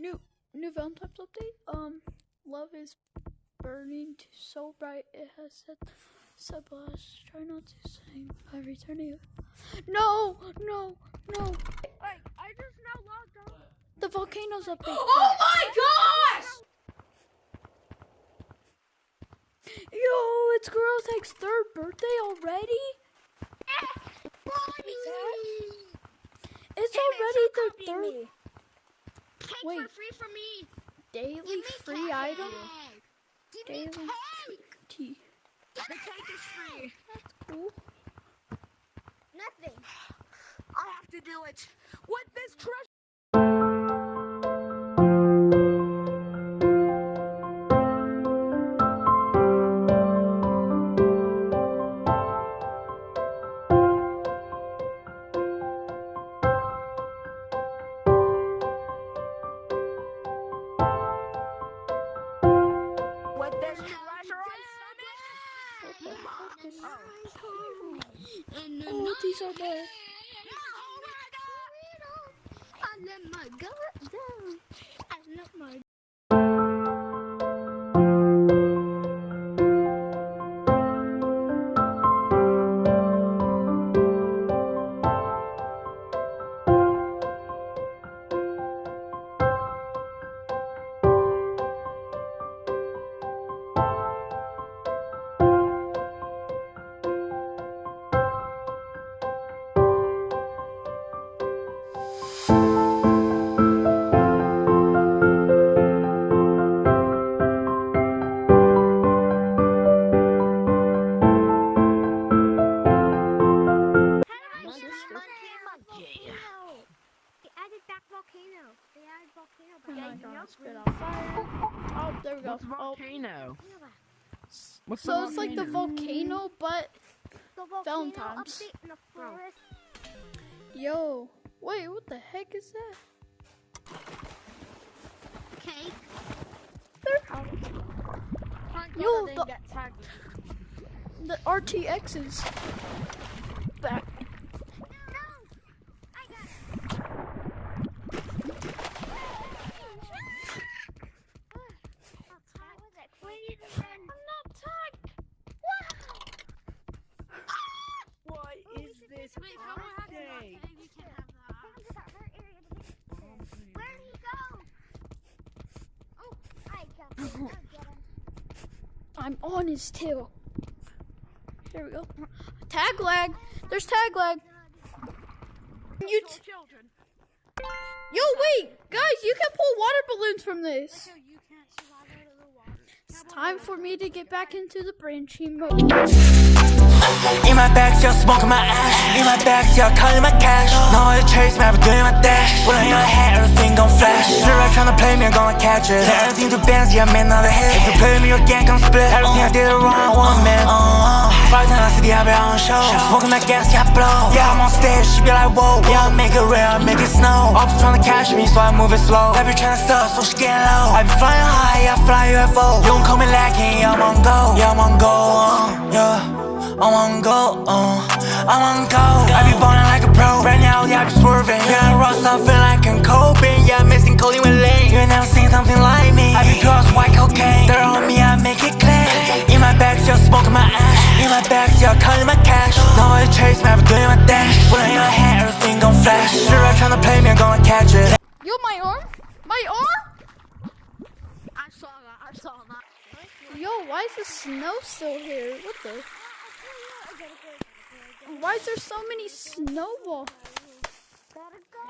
New Valentine's update. Love is burning so bright it has set blast. Try not to sing by returning it. No. Wait, I just now logged on. The volcano's update. Oh my gosh! Yo, it's Girl Tech's third birthday already? It's already their third. Cake Wait. for free for me. Daily free item? Daily tea. The cake is free. That's cool. Nothing. I have to do it with this treasure. With this treasure Oh, these are the. I let my gut down. I let my. Spit out fire. Oh, there we go. What's volcano? What's So it's like the volcano, but Valentine's. Yo, wait, what the heck is that? Cake. Yo, the RTXs back. What is this birthday? Where did he go? Oh, I got him. I'll get him. I'm on his tail. There we go. Tag lag. There's tag lag. You Children. Yo, wait, guys, you can pull water balloons from this. It's time for me to get back into the branching mode. In my bag, still smoking my ash. In my bag, still counting my cash. No other chase, man, but doing my dash. Put on your head, everything gon' flash. You're right, tryna play me, I'm gonna catch it. Turn everything to bands, yeah, man, another hit. If you play me, your gang gon' split. Everything I did wrong, one man. Five times I see the habit on show. Smoking that gas, yeah, I blow. Yeah, I'm on stage, she be like, whoa. Yeah, I make it rain, I make it snow. Ops tryna catch me, so I move it slow. I be tryna stuff, so she getting low. I be flying high, yeah, I fly UFO. You don't call me lacking, yeah, I'm on go. Yeah, I'm on go, yeah. I'm on go, I'm on go. I be ballin' like a pro. Right now, yeah, I be swerving. Yeah, I rust, I feel like I'm coping. Yeah, I'm missing codeine with lane. You ain't never seen something like me. I be girls, white cocaine. They're on me, I make it clear. In my bag, still smoking my ash. In my bag, still counting my cash. No other chase, man, but doing my dash. Put on your head, everything gon' flash. You're right, tryna play me, I'm gonna catch it. Yo, my arm? My arm? I saw that. Yo, why is the snow still here? What the? Why is there so many snowballs? Gotta go.